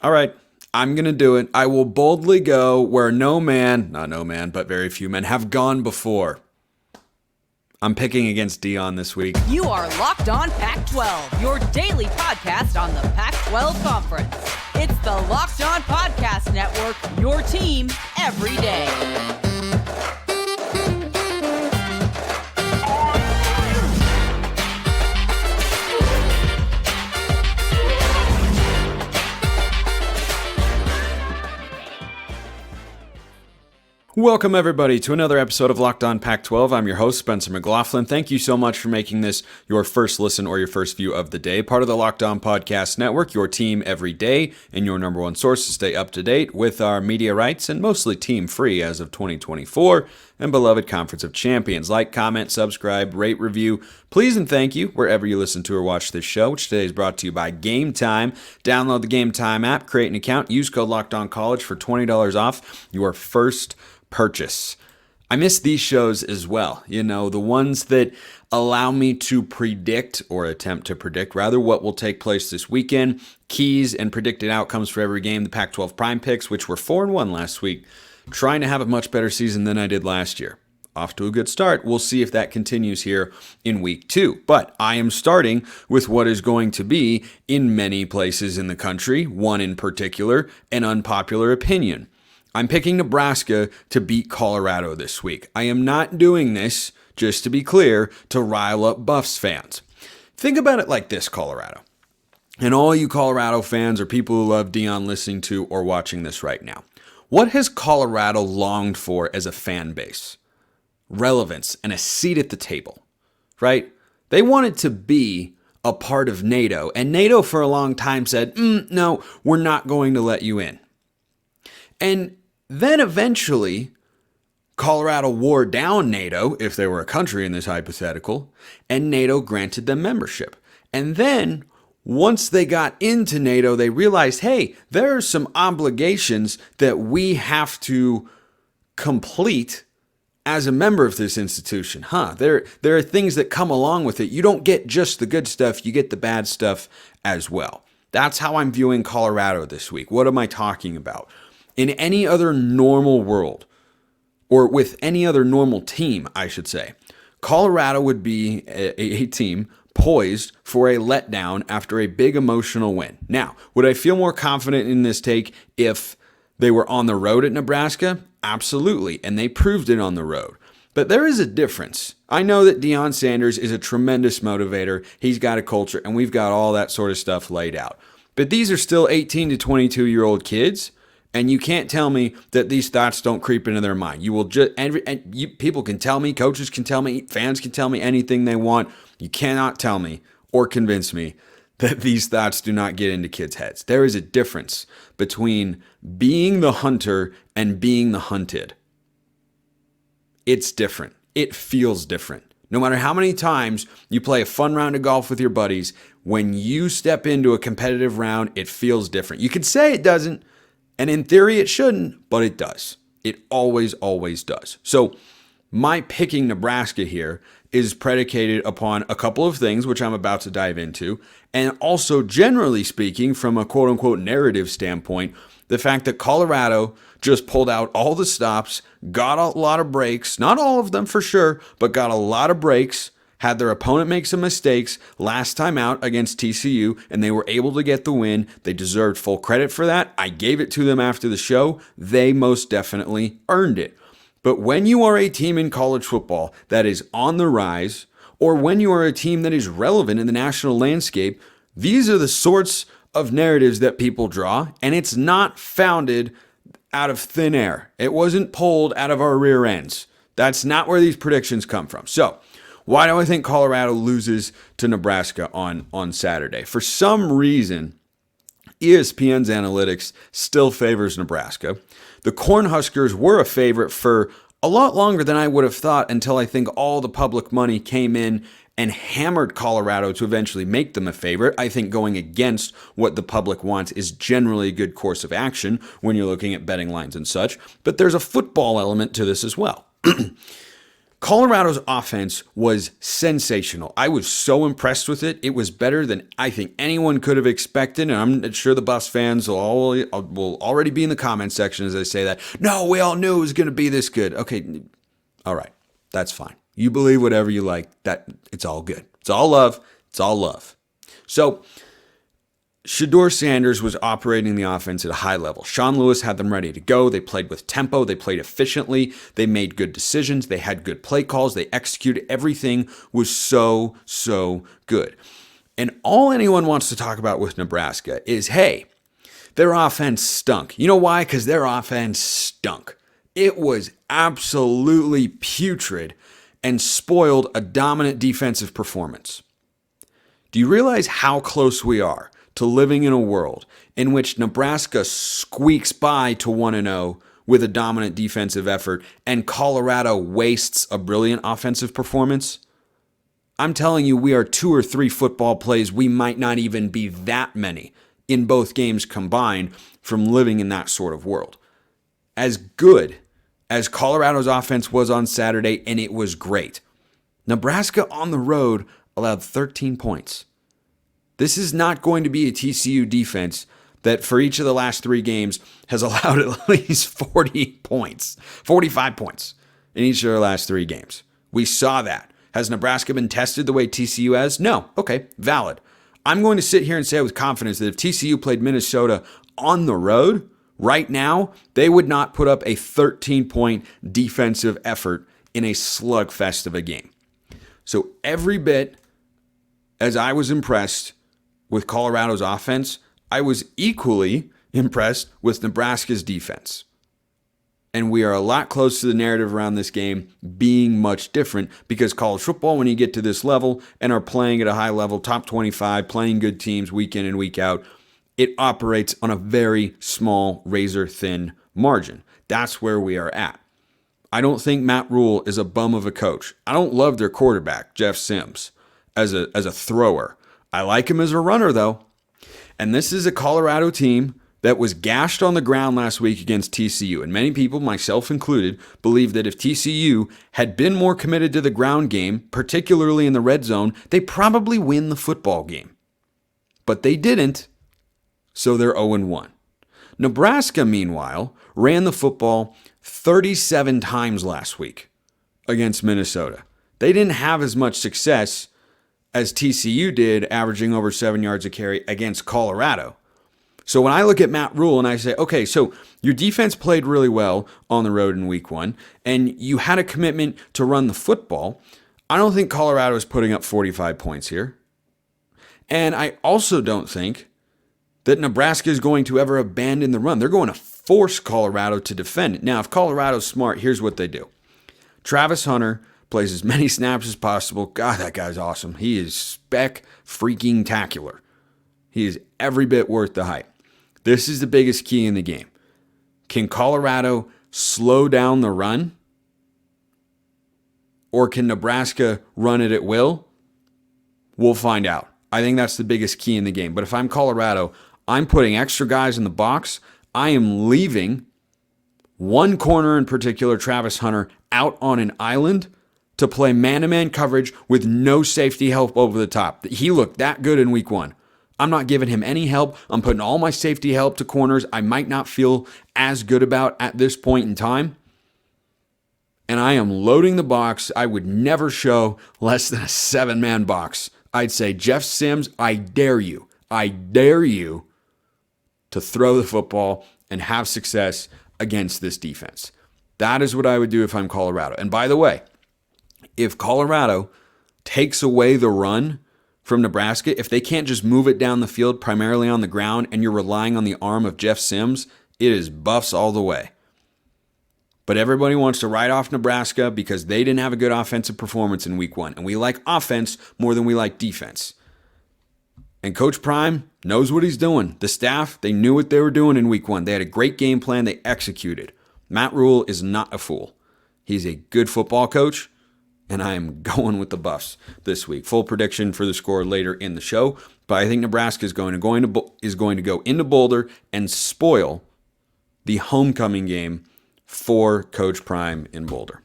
All right, I'm going to do it. I will boldly go where but very few men have gone before. I'm picking against Deion this week. You are Locked On Pac-12, your daily podcast on the Pac-12 Conference. It's the Locked On Podcast Network, your team every day. Welcome, everybody, to another episode of Locked On Pac-12. I'm your host, Spencer McLaughlin. Thank you so much for making this your first listen or your first view of the day. Part of the Locked On Podcast Network, your team every day, and your number one source to stay up to date with our media rights and mostly team-free as of 2024 and beloved Conference of Champions. Like, comment, subscribe, rate, review. Please and thank you wherever you listen to or watch this show, which today is brought to you by Game Time. Download the Game Time app, create an account, use code LOCKEDONCollege for $20 off your first purchase. I miss these shows as well. You know, the ones that allow me to predict or attempt to predict rather what will take place this weekend, keys and predicted outcomes for every game, the Pac-12 Prime Picks, which were 4-1 last week, trying to have a much better season than I did last year. Off to a good start. We'll see if that continues here in week 2. But I am starting with what is going to be, in many places in the country, one in particular, an unpopular opinion. I'm picking Nebraska to beat Colorado this week. I am not doing this, just to be clear, to rile up Buffs fans. Think about it like this, Colorado. And all you Colorado fans or people who love Deion listening to or watching this right now. What has Colorado longed for as a fan base? Relevance and a seat at the table, right? They wanted to be a part of NATO, and NATO for a long time said, no, we're not going to let you in. And then eventually, Colorado wore down NATO, if they were a country in this hypothetical, and NATO granted them membership. And then, once they got into NATO, they realized, hey, there are some obligations that we have to complete as a member of this institution. There are things that come along with it. You don't get just the good stuff, you get the bad stuff as well. That's how I'm viewing Colorado this week. What am I talking about? In any other normal world, or with any other normal team, I should say, Colorado would be a team poised for a letdown after a big emotional win. Now, would I feel more confident in this take if they were on the road at Nebraska? Absolutely, and they proved it on the road. But there is a difference. I know that Deion Sanders is a tremendous motivator. He's got a culture, and we've got all that sort of stuff laid out. But these are still 18 to 22-year-old kids. And you can't tell me that these thoughts don't creep into their mind. You will just people can tell me, coaches can tell me, fans can tell me anything they want. You cannot tell me or convince me that these thoughts do not get into kids' heads. There is a difference between being the hunter and being the hunted. It's different. It feels different. No matter how many times you play a fun round of golf with your buddies, when you step into a competitive round, it feels different. You could say it doesn't. And in theory, it shouldn't, but it does. It always, always does. So my picking Nebraska here is predicated upon a couple of things, which I'm about to dive into, and also, generally speaking, from a quote-unquote narrative standpoint, the fact that Colorado just pulled out all the stops, got a lot of breaks, not all of them for sure, but got a lot of breaks, had their opponent make some mistakes last time out against TCU, and they were able to get the win. They deserved full credit for that. I gave it to them after the show. They most definitely earned it. But when you are a team in college football that is on the rise, or when you are a team that is relevant in the national landscape, these are the sorts of narratives that people draw, and it's not founded out of thin air. It wasn't pulled out of our rear ends. That's not where these predictions come from. So, why do I think Colorado loses to Nebraska on Saturday? For some reason, ESPN's analytics still favors Nebraska. The Cornhuskers were a favorite for a lot longer than I would have thought until I think all the public money came in and hammered Colorado to eventually make them a favorite. I think going against what the public wants is generally a good course of action when you're looking at betting lines and such. But there's a football element to this as well. Colorado's offense was sensational. I was so impressed with it. It was better than I think anyone could have expected, and I'm sure the Buffs fans will already be in the comment section as I say that. No, we all knew it was going to be this good. Okay, all right, that's fine. You believe whatever you like. That it's all good. It's all love. It's all love. So, Shedeur Sanders was operating the offense at a high level. Sean Lewis had them ready to go. They played with tempo. They played efficiently. They made good decisions. They had good play calls. They executed. Everything was so good. And all anyone wants to talk about with Nebraska is, hey, their offense stunk. You know why? Because their offense stunk. It was absolutely putrid and spoiled a dominant defensive performance. Do you realize how close we are to living in a world in which Nebraska squeaks by to 1-0 with a dominant defensive effort and Colorado wastes a brilliant offensive performance? I'm telling you, we are 2 or 3 football plays. We might not even be that many in both games combined from living in that sort of world. As good as Colorado's offense was on Saturday, and it was great, Nebraska on the road allowed 13 points. This is not going to be a TCU defense that for each of the last 3 games has allowed at least 40 points, 45 points in each of their last 3 games. We saw that. Has Nebraska been tested the way TCU has? No. Okay, valid. I'm going to sit here and say with confidence that if TCU played Minnesota on the road right now, they would not put up a 13-point defensive effort in a slugfest of a game. So every bit as I was impressed with Colorado's offense, I was equally impressed with Nebraska's defense. And we are a lot close to the narrative around this game being much different because college football, when you get to this level and are playing at a high level, top 25, playing good teams week in and week out, it operates on a very small, razor-thin margin. That's where we are at. I don't think Matt Rule is a bum of a coach. I don't love their quarterback, Jeff Sims, as a thrower. I like him as a runner, though. And this is a Colorado team that was gashed on the ground last week against TCU. And many people, myself included, believe that if TCU had been more committed to the ground game, particularly in the red zone, they probably win the football game. But they didn't, so they're 0-1. Nebraska, meanwhile, ran the football 37 times last week against Minnesota. They didn't have as much success as TCU did, averaging over 7 yards a carry against Colorado. So when I look at Matt Rule and I say, okay, so your defense played really well on the road in week 1, and you had a commitment to run the football, I don't think Colorado is putting up 45 points here. And I also don't think that Nebraska is going to ever abandon the run. They're going to force Colorado to defend it. Now, if Colorado's smart, here's what they do. Travis Hunter plays as many snaps as possible. God, that guy's awesome. He is spec-freaking-tacular. He is every bit worth the hype. This is the biggest key in the game. Can Colorado slow down the run? Or can Nebraska run it at will? We'll find out. I think that's the biggest key in the game. But if I'm Colorado, I'm putting extra guys in the box. I am leaving one corner in particular, Travis Hunter, out on an island to play man-to-man coverage with no safety help over the top. He looked that good in week 1. I'm not giving him any help. I'm putting all my safety help to corners I might not feel as good about at this point in time. And I am loading the box. I would never show less than a 7-man box. I'd say, Jeff Sims, I dare you to throw the football and have success against this defense. That is what I would do if I'm Colorado. And by the way, if Colorado takes away the run from Nebraska, if they can't just move it down the field primarily on the ground and you're relying on the arm of Jeff Sims, it is Buffs all the way. But everybody wants to write off Nebraska because they didn't have a good offensive performance in week 1. And we like offense more than we like defense. And Coach Prime knows what he's doing. The staff, they knew what they were doing in week 1. They had a great game plan. They executed. Matt Rule is not a fool. He's a good football coach. And I am going with the Buffs this week. Full prediction for the score later in the show. But I think Nebraska is going to go into Boulder and spoil the homecoming game for Coach Prime in Boulder.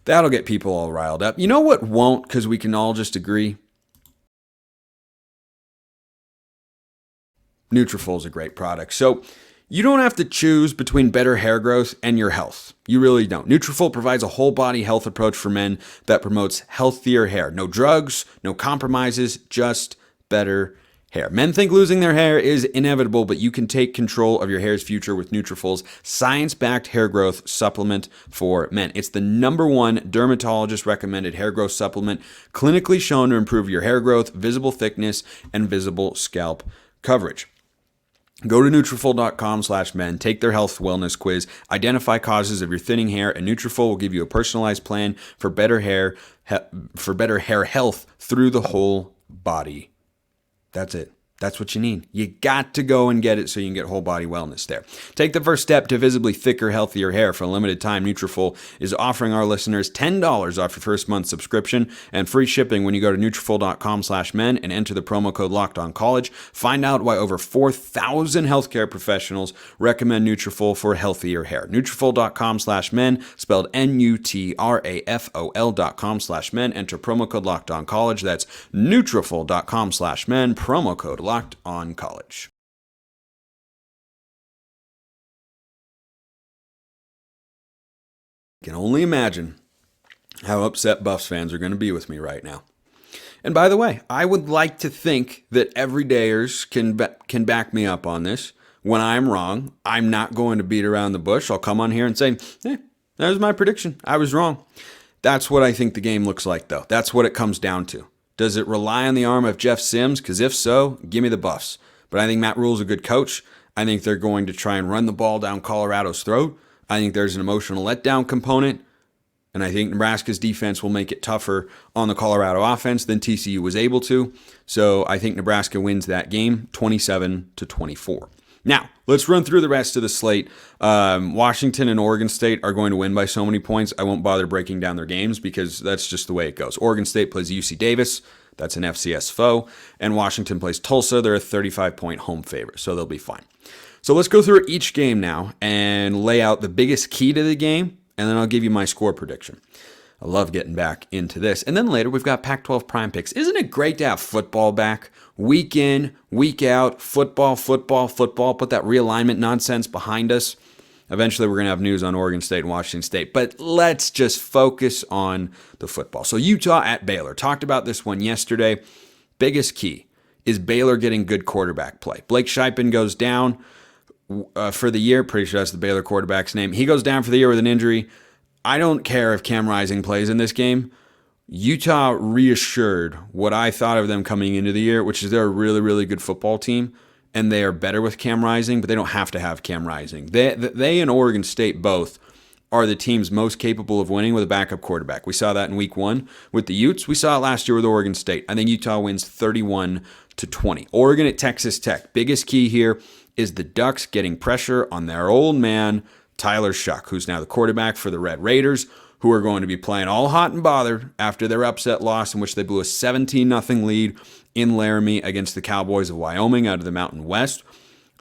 That'll get people all riled up. You know what won't, because we can all just agree? Nutrafol's a great product. So you don't have to choose between better hair growth and your health. You really don't. Nutrafol provides a whole body health approach for men that promotes healthier hair. No drugs, no compromises, just better hair. Men think losing their hair is inevitable, but you can take control of your hair's future with Nutrafol's science-backed hair growth supplement for men. It's the #1 dermatologist recommended hair growth supplement, clinically shown to improve your hair growth, visible thickness, and visible scalp coverage. Go to Nutrafol.com/men, take their health wellness quiz, identify causes of your thinning hair, and Nutrafol will give you a personalized plan for better hair health through the whole body. That's it. That's what you need. You got to go and get it so you can get whole body wellness there. Take the first step to visibly thicker, healthier hair. For a limited time, Nutrafol is offering our listeners $10 off your first month subscription and free shipping when you go to Nutrafol.com/men and enter the promo code LOCKEDONCollege. Find out why over 4,000 healthcare professionals recommend Nutrafol for healthier hair. Nutrafol.com/men, spelled Nutrafol.com/men. Enter promo code LOCKEDONCollege. That's Nutrafol.com/men, promo code Locked On College. I can only imagine how upset Buffs fans are going to be with me right now. And by the way, I would like to think that everydayers can back me up on this. When I'm wrong, I'm not going to beat around the bush. I'll come on here and say, that was my prediction. I was wrong. That's what I think the game looks like, though. That's what it comes down to. Does it rely on the arm of Jeff Sims? Because if so, give me the Buffs. But I think Matt Rule's a good coach. I think they're going to try and run the ball down Colorado's throat. I think there's an emotional letdown component. And I think Nebraska's defense will make it tougher on the Colorado offense than TCU was able to. So I think Nebraska wins that game 27-24. Now, let's run through the rest of the slate. Washington and Oregon State are going to win by so many points, I won't bother breaking down their games because that's just the way it goes. Oregon State plays UC Davis. That's an FCS foe. And Washington plays Tulsa. They're a 35-point home favorite, so they'll be fine. So let's go through each game now and lay out the biggest key to the game, and then I'll give you my score prediction. I love getting back into this. And then later, we've got Pac-12 Prime Picks. Isn't it great to have football back? Week in, week out, football. Put that realignment nonsense behind us. Eventually, we're going to have news on Oregon State and Washington State. But let's just focus on the football. So Utah at Baylor. Talked about this one yesterday. Biggest key is Baylor getting good quarterback play. Blake Shipen goes down for the year. Pretty sure that's the Baylor quarterback's name. He goes down for the year with an injury. I don't care if Cam Rising plays in this game. Utah reassured what I thought of them coming into the year, which is they're a really, really good football team, and they are better with Cam Rising, but they don't have to have Cam Rising. They and Oregon State both are the teams most capable of winning with a backup quarterback. We saw that in week 1 with the Utes. We saw it last year with Oregon State. I think Utah wins 31-20. Oregon at Texas Tech. Biggest key here is the Ducks getting pressure on their old man, Tyler Shuck, who's now the quarterback for the Red Raiders, who are going to be playing all hot and bothered after their upset loss in which they blew a 17-0 lead in Laramie against the Cowboys of Wyoming out of the Mountain West.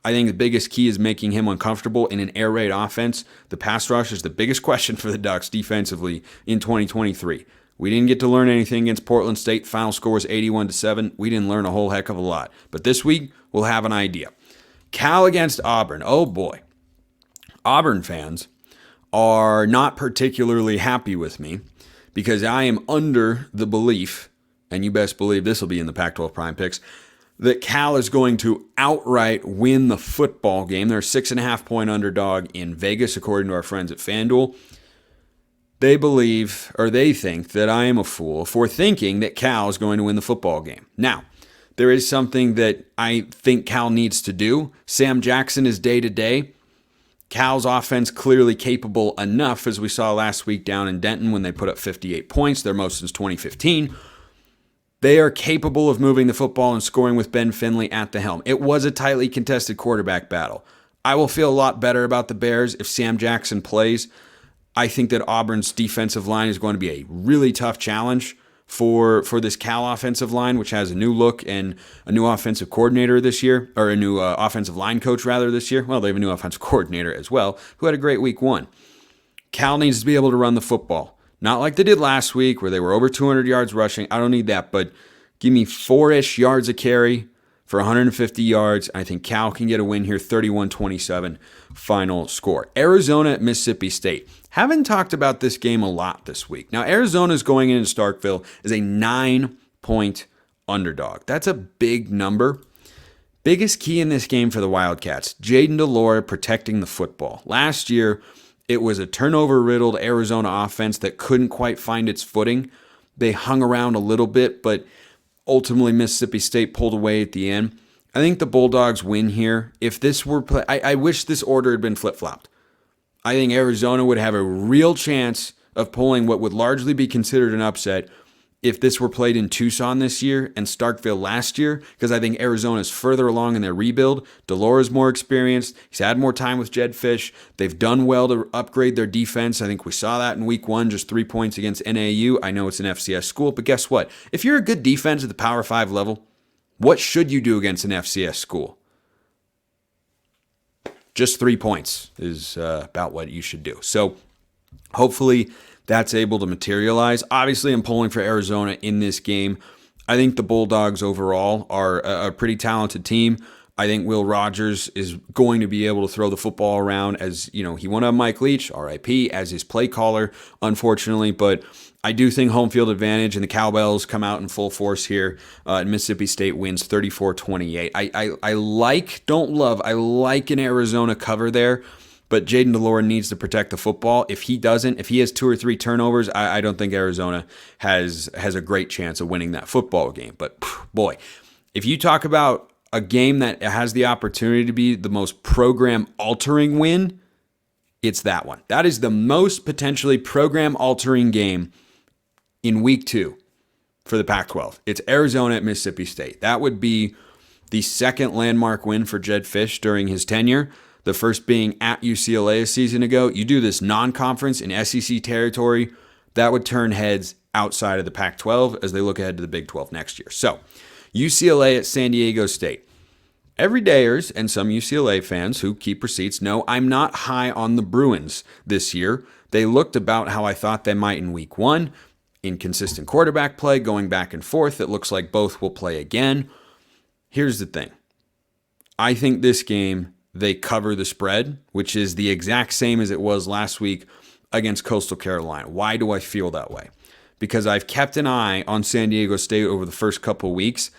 I think the biggest key is making him uncomfortable in an air raid offense. The pass rush is the biggest question for the Ducks defensively in 2023. We didn't get to learn anything against Portland State. Final score was 81-7. We didn't learn a whole heck of a lot. But this week, we'll have an idea. Cal against Auburn. Oh boy. Auburn fans are not particularly happy with me because I am under the belief, and you best believe this will be in the Pac-12 Prime Picks, that Cal is going to outright win the football game. They're a 6.5-point underdog in Vegas, according to our friends at FanDuel. They believe, or they think, that I am a fool for thinking that Cal is going to win the football game. Now, there is something that I think Cal needs to do. Sam Jackson is day-to-day. Cal's offense clearly capable enough, as we saw last week down in Denton when they put up 58 points, their most since 2015. They are capable of moving the football and scoring with Ben Finley at the helm. It was a tightly contested quarterback battle. I will feel a lot better about the Bears if Sam Jackson plays. I think that Auburn's defensive line is going to be a really tough challenge for this Cal offensive line, which has a new look and a new offensive coordinator this year, or a new offensive line coach rather this year. Well, they have a new offensive coordinator as well, who had a great week 1. Cal needs to be able to run the football. Not like they did last week where they were over 200 yards rushing. I don't need that, but give me 4-ish yards a carry for 150 yards. I think Cal can get a win here, 31-27 final score. Arizona at Mississippi State. Haven't talked about this game a lot this week. Now, Arizona's going into Starkville as a 9-point underdog. That's a big number. Biggest key in this game for the Wildcats, Jaden Delora protecting the football. Last year, it was a turnover-riddled Arizona offense that couldn't quite find its footing. They hung around a little bit, but ultimately Mississippi State pulled away at the end. I think the Bulldogs win here. If this were I wish this order had been flip-flopped. I think Arizona would have a real chance of pulling what would largely be considered an upset if this were played in Tucson this year and Starkville last year, because I think Arizona's further along in their rebuild. Delora's more experienced. He's had more time with Jed Fish. They've done well to upgrade their defense. I think we saw that in week 1, just 3 points against NAU. I know it's an FCS school, but guess what? If you're a good defense at the Power 5 level, what should you do against an FCS school? Just 3 points is about what you should do. So hopefully that's able to materialize. Obviously, I'm pulling for Arizona in this game. I think the Bulldogs overall are a pretty talented team. I think Will Rogers is going to be able to throw the football around, as you know, he won't have Mike Leach, RIP, as his play caller, unfortunately, but I do think home field advantage and the Cowbells come out in full force here, and Mississippi State wins 34-28. I like an Arizona cover there, but Jaden Delora needs to protect the football. If he doesn't, if he has 2 or 3 turnovers, I don't think Arizona has a great chance of winning that football game. But boy, if you talk about a game that has the opportunity to be the most program-altering win, it's that one. That is the most potentially program-altering game in week 2 for the Pac-12. It's Arizona at Mississippi State. That would be the second landmark win for Jed Fish during his tenure. The first being at UCLA a season ago. You do this non-conference in SEC territory, that would turn heads outside of the Pac-12 as they look ahead to the Big 12 next year. So, UCLA at San Diego State. Everydayers and some UCLA fans who keep receipts know I'm not high on the Bruins this year. They looked about how I thought they might in week 1. Inconsistent quarterback play, going back and forth. It looks like both will play again. Here's the thing. I think this game they cover the spread, which is the exact same as it was last week against Coastal Carolina. Why do I feel that way? Because I've kept an eye on San Diego State over the first couple weeks.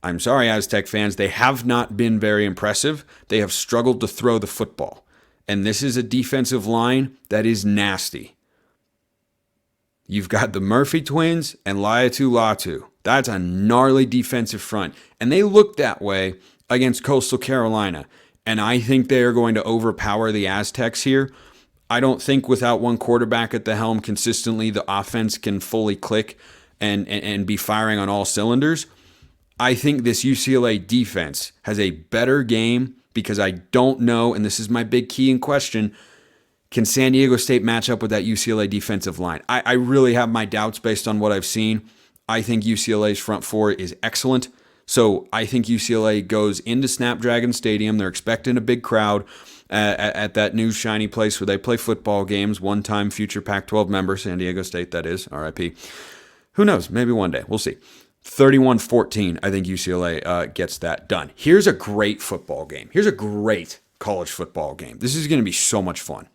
I'm sorry, Aztec fans, they have not been very impressive. They have struggled to throw the football. And this is a defensive line that is nasty. You've got the Murphy twins and Laiatu Latu. That's a gnarly defensive front. And they look that way against Coastal Carolina. And I think they are going to overpower the Aztecs here. I don't think without one quarterback at the helm consistently, the offense can fully click and be firing on all cylinders. I think this UCLA defense has a better game because I don't know, and this is my big key in question, can San Diego State match up with that UCLA defensive line? I really have my doubts based on what I've seen. I think UCLA's front four is excellent. So I think UCLA goes into Snapdragon Stadium. They're expecting a big crowd at that new shiny place where they play football games. One-time future Pac-12 member, San Diego State, that is, RIP. Who knows? Maybe one day. We'll see. 31-14, I think UCLA gets that done. Here's a great football game. Here's a great college football game. This is going to be so much fun.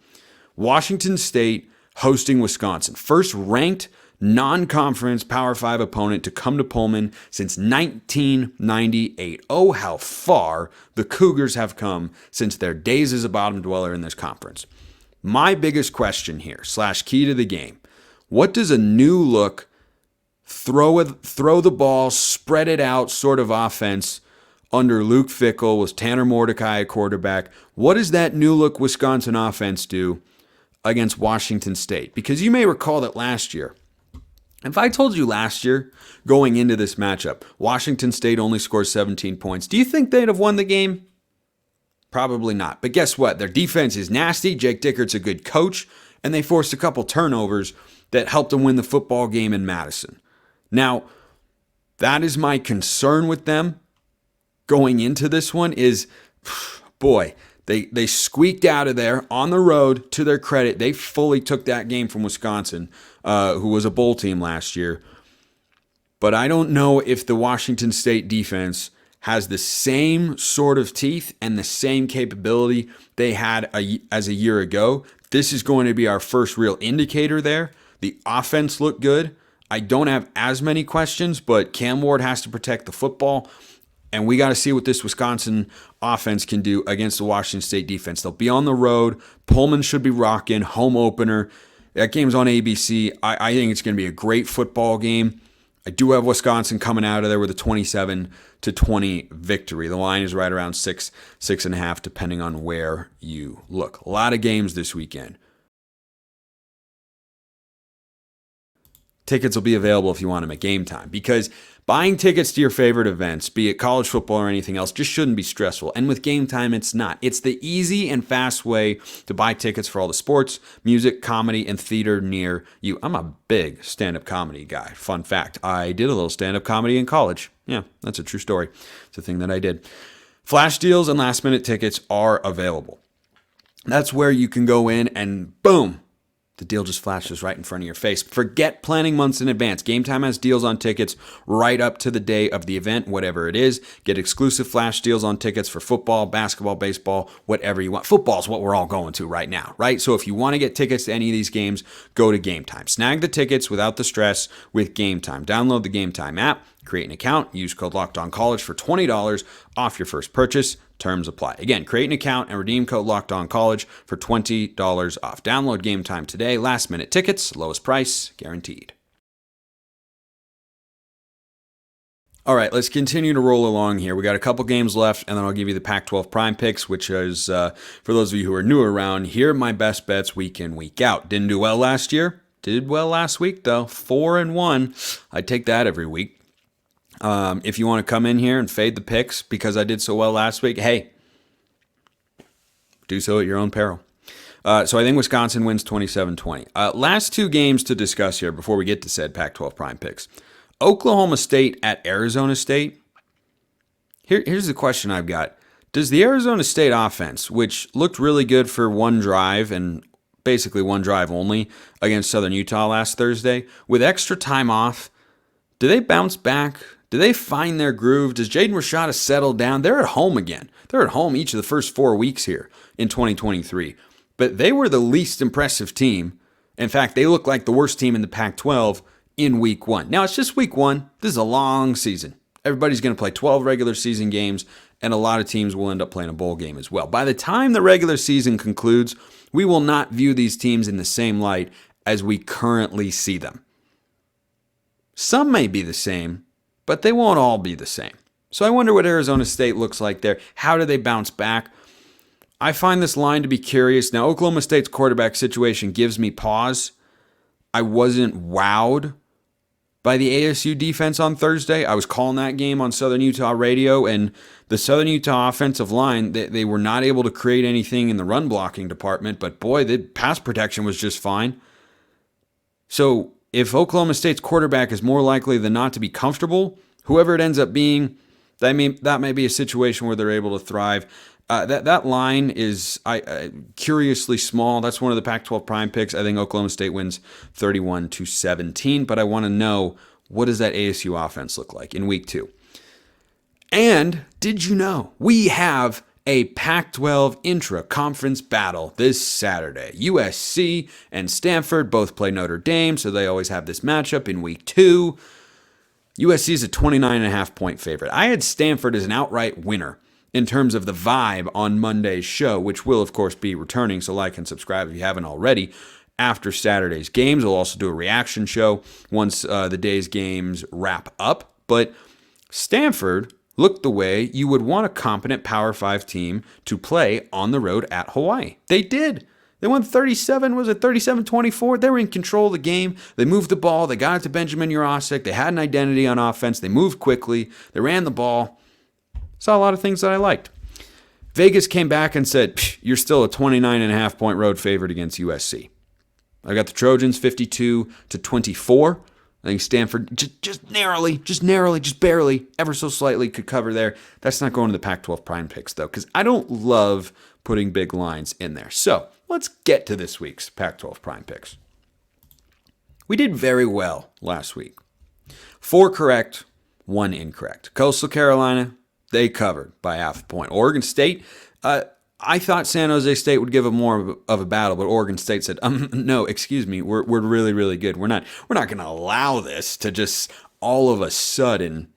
Washington State hosting Wisconsin. First ranked non-conference Power 5 opponent to come to Pullman since 1998. Oh, how far the Cougars have come since their days as a bottom dweller in this conference. My biggest question here, / key to the game, what does a new look, throw the ball, spread it out sort of offense under Luke Fickell with Tanner Mordecai at quarterback, what does that new look Wisconsin offense do against Washington State? Because you may recall that last year, if I told you last year, going into this matchup, Washington State only scores 17 points, do you think they'd have won the game? Probably not. But guess what? Their defense is nasty. Jake Dickert's a good coach, and they forced a couple turnovers that helped them win the football game in Madison. Now, that is my concern with them going into this one is, boy, They squeaked out of there on the road. To their credit, they fully took that game from Wisconsin, who was a bowl team last year. But I don't know if the Washington State defense has the same sort of teeth and the same capability they had as a year ago. This is going to be our first real indicator there. The offense looked good. I don't have as many questions, but Cam Ward has to protect the football. And we got to see what this Wisconsin offense can do against the Washington State defense. They'll be on the road. Pullman should be rocking. Home opener. That game's on ABC. I think it's going to be a great football game. I do have Wisconsin coming out of there with a 27-20 victory. The line is right around 6.5, depending on where you look. A lot of games this weekend. Tickets will be available if you want them at Game Time, because buying tickets to your favorite events, be it college football or anything else, just shouldn't be stressful. And with Game Time, it's not. It's the easy and fast way to buy tickets for all the sports, music, comedy, and theater near you. I'm a big stand-up comedy guy. Fun fact, I did a little stand-up comedy in college. Yeah, that's a true story. It's a thing that I did. Flash deals and last-minute tickets are available. That's where you can go in and boom, the deal just flashes right in front of your face. Forget planning months in advance. Game Time has deals on tickets right up to the day of the event, whatever it is. Get exclusive flash deals on tickets for football, basketball, baseball, whatever you want. Football's what we're all going to right now, right? So if you want to get tickets to any of these games, go to Game Time. Snag the tickets without the stress with Game Time. Download the Game Time app, create an account, use code LOCKEDONCollege for $20 off your first purchase. Terms apply. Again, create an account and redeem code LOCKEDONCollege for $20 off. Download Game Time today. Last minute tickets, lowest price guaranteed. All right, let's continue to roll along here. We got a couple games left, and then I'll give you the Pac-12 Prime Picks, which is, for those of you who are new around, here are my best bets week in, week out. Didn't do well last year. Did well last week, though. 4-1. I'd take that every week. If you want to come in here and fade the picks because I did so well last week, hey, do so at your own peril. So I think Wisconsin wins 27-20. Last two games to discuss here before we get to said Pac-12 Prime Picks. Oklahoma State at Arizona State. Here's the question I've got. Does the Arizona State offense, which looked really good for one drive and basically one drive only against Southern Utah last Thursday, with extra time off, do they bounce back? Do they find their groove? Does Jaden Rashada settle down? They're at home again. They're at home each of the first 4 weeks here in 2023. But they were the least impressive team. In fact, they look like the worst team in the Pac-12 in week 1. Now, it's just week 1. This is a long season. Everybody's going to play 12 regular season games, and a lot of teams will end up playing a bowl game as well. By the time the regular season concludes, we will not view these teams in the same light as we currently see them. Some may be the same, but they won't all be the same. So I wonder what Arizona State looks like there. How do they bounce back? I find this line to be curious. Now, Oklahoma State's quarterback situation gives me pause. I wasn't wowed by the ASU defense on Thursday. I was calling that game on Southern Utah radio, and the Southern Utah offensive line, they were not able to create anything in the run blocking department, but boy, the pass protection was just fine. So if Oklahoma State's quarterback is more likely than not to be comfortable, whoever it ends up being, that may be a situation where they're able to thrive. That line is curiously small. That's one of the Pac-12 Prime Picks. I think Oklahoma State wins 31-17, but I want to know, what does that ASU offense look like in week 2? And did you know we have a Pac-12 intra-conference battle this Saturday? USC and Stanford both play Notre Dame, so they always have this matchup in week 2. USC is a 29.5 point favorite. I had Stanford as an outright winner in terms of the vibe on Monday's show, which will, of course, be returning, so like and subscribe if you haven't already. After Saturday's games, we'll also do a reaction show once the day's games wrap up. But Stanford looked the way you would want a competent Power 5 team to play on the road at Hawaii. They did. They won 37-24? They were in control of the game. They moved the ball. They got it to Benjamin Jurasik. They had an identity on offense. They moved quickly. They ran the ball. Saw a lot of things that I liked. Vegas came back and said, you're still a 29.5 point road favorite against USC. I got the Trojans 52-24. I think Stanford just narrowly, just barely, ever so slightly could cover there. That's not going to the Pac-12 Prime Picks, though, because I don't love putting big lines in there. So let's get to this week's Pac-12 Prime Picks. We did very well last week. 4 correct, 1 incorrect. Coastal Carolina, they covered by half a point. Oregon State, I thought San Jose State would give them more of a battle, but Oregon State said, no, excuse me, we're really, really good. We're not going to allow this to just all of a sudden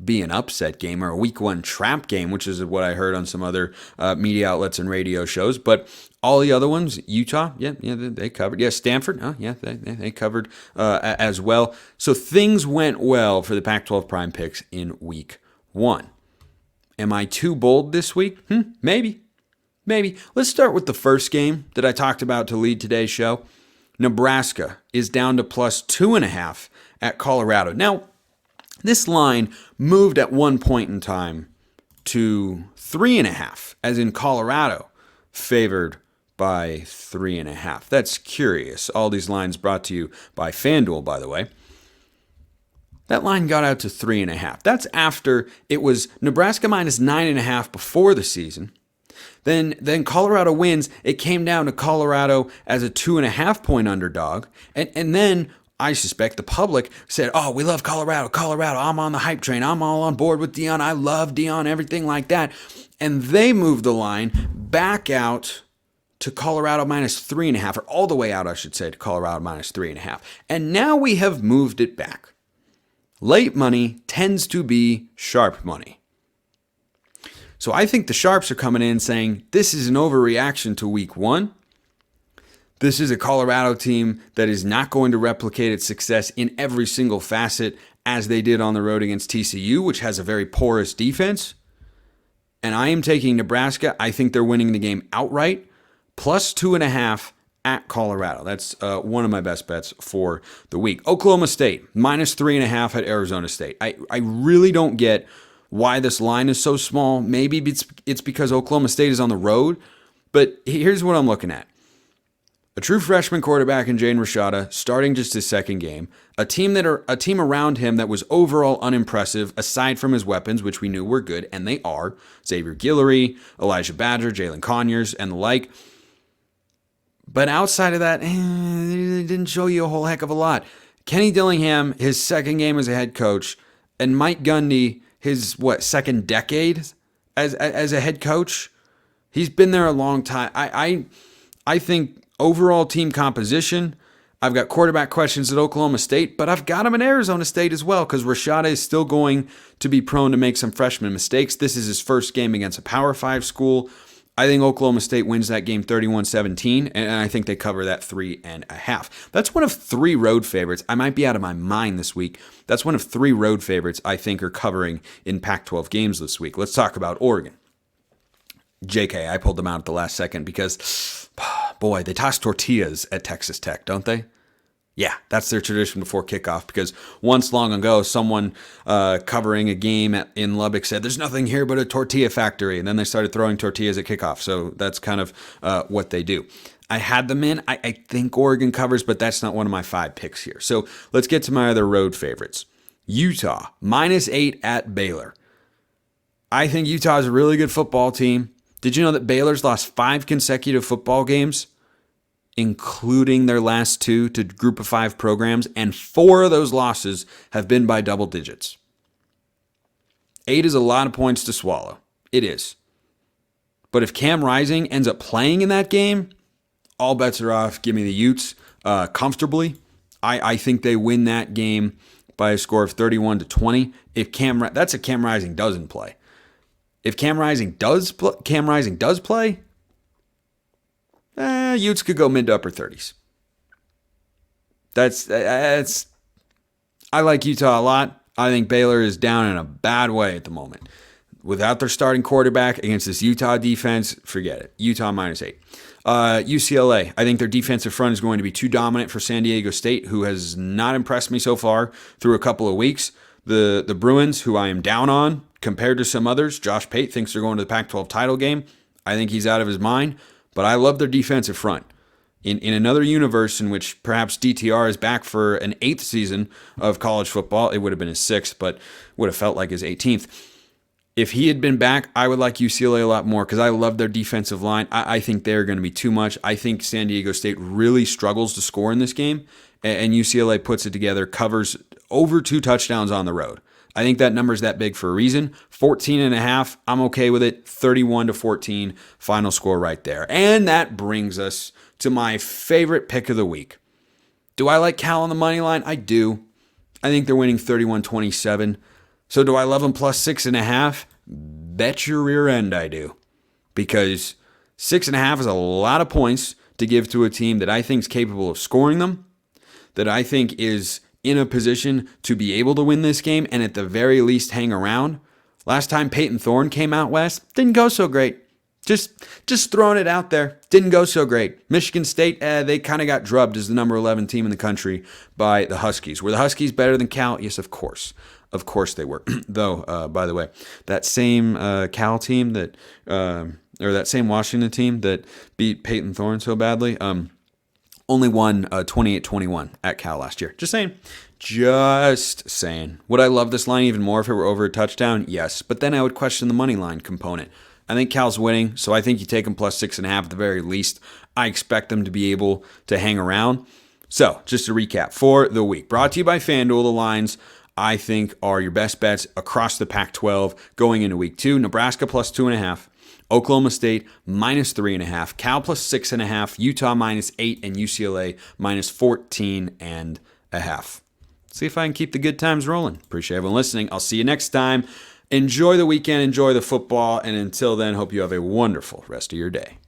be an upset game or a week 1 trap game, which is what I heard on some other media outlets and radio shows. But all the other ones, Utah, yeah, they covered. Yeah, Stanford, they covered as well. So things went well for the Pac-12 Prime Picks in week 1. Am I too bold this week? Maybe. Let's start with the first game that I talked about to lead today's show. Nebraska is down to plus 2.5 at Colorado. Now, this line moved at one point in time to 3.5, as in Colorado favored by 3.5. That's curious. All these lines brought to you by FanDuel, by the way. That line got out to 3.5. That's after it was Nebraska minus 9.5 before the season. Then Colorado wins. It came down to Colorado as a 2.5 point underdog. And then I suspect the public said, oh, we love Colorado. I'm on the hype train. I'm all on board with Deion. I love Deion, everything like that. And they moved the line back out to Colorado minus 3.5, or all the way out, I should say, to Colorado minus 3.5. And now we have moved it back. Late money tends to be sharp money. So I think the sharps are coming in saying this is an overreaction to week 1. This is a Colorado team that is not going to replicate its success in every single facet as they did on the road against TCU, which has a very porous defense. And I am taking Nebraska. I think they're winning the game outright, plus 2.5 at Colorado. That's one of my best bets for the week. Oklahoma State, minus 3.5 at Arizona State. I really don't get why this line is so small. Maybe it's because Oklahoma State is on the road, but here's what I'm looking at. A true freshman quarterback in Jane Rashada, starting just his second game. A team around him that was overall unimpressive, aside from his weapons, which we knew were good, and they are. Xavier Guillory, Elijah Badger, Jalen Conyers, and the like. But outside of that, it didn't show you a whole heck of a lot. Kenny Dillingham, his second game as a head coach, and Mike Gundy, his, second decade as a head coach? He's been there a long time. I think overall team composition, I've got quarterback questions at Oklahoma State, but I've got him in Arizona State as well because Rashada is still going to be prone to make some freshman mistakes. This is his first game against a Power 5 school. I think Oklahoma State wins that game 31-17, and I think they cover that 3.5. That's one of 3 road favorites. I might be out of my mind this week. That's one of 3 road favorites I think are covering in Pac-12 games this week. Let's talk about Oregon. JK, I pulled them out at the last second because, boy, they toss tortillas at Texas Tech, don't they? Yeah, that's their tradition before kickoff because once long ago, someone covering a game in Lubbock said, there's nothing here but a tortilla factory. And then they started throwing tortillas at kickoff. So that's kind of what they do. I had them in. I think Oregon covers, but that's not one of my 5 picks here. So let's get to my other road favorites. Utah, minus 8 at Baylor. I think Utah is a really good football team. Did you know that Baylor's lost 5 consecutive football games, including their last 2 to Group of 5 programs, and 4 of those losses have been by double digits? 8 is a lot of points to swallow. It is. But if Cam Rising ends up playing in that game, all bets are off. Give me the Utes comfortably. I think they win that game by a score of 31-20. That's if Cam Rising doesn't play. If Cam Rising does play, Utes could go mid to upper 30s. That's. I like Utah a lot. I think Baylor is down in a bad way at the moment. Without their starting quarterback against this Utah defense, forget it. Utah minus 8. UCLA, I think their defensive front is going to be too dominant for San Diego State, who has not impressed me so far through a couple of weeks. The Bruins, who I am down on compared to some others. Josh Pate thinks they're going to the Pac-12 title game. I think he's out of his mind, but I love their defensive front. In another universe in which perhaps DTR is back for an 8th season of college football, it would have been his 6th, but would have felt like his 18th. If he had been back, I would like UCLA a lot more because I love their defensive line. I think they're going to be too much. I think San Diego State really struggles to score in this game, and UCLA puts it together, covers over 2 touchdowns on the road. I think that number's that big for a reason. 14.5, I'm okay with it. 31-14, final score right there. And that brings us to my favorite pick of the week. Do I like Cal on the money line? I do. I think they're winning 31-27. So do I love them plus 6.5? Bet your rear end I do. Because 6.5 is a lot of points to give to a team that I think is capable of scoring them, that I think is in a position to be able to win this game and at the very least hang around. Last time Peyton Thorne came out west, didn't go so great. Just throwing it out there. Didn't go so great. Michigan State, they kind of got drubbed as the number 11 team in the country by the Huskies. Were the Huskies better than Cal? Yes, of course. Of course they were. Though, by the way, that same Cal team that, or that same Washington team that beat Peyton Thorne so badly, only won 28-21 at Cal last year. Just saying. Just saying. Would I love this line even more if it were over a touchdown? Yes. But then I would question the money line component. I think Cal's winning, so I think you take them plus 6.5 at the very least. I expect them to be able to hang around. So, just to recap for the week. Brought to you by FanDuel. The lines, I think, are your best bets across the Pac-12 going into week 2. Nebraska plus 2.5. Oklahoma State minus 3.5. Cal plus 6.5. Utah minus 8. And UCLA minus 14.5. See if I can keep the good times rolling. Appreciate everyone listening. I'll see you next time. Enjoy the weekend, enjoy the football, and until then, hope you have a wonderful rest of your day.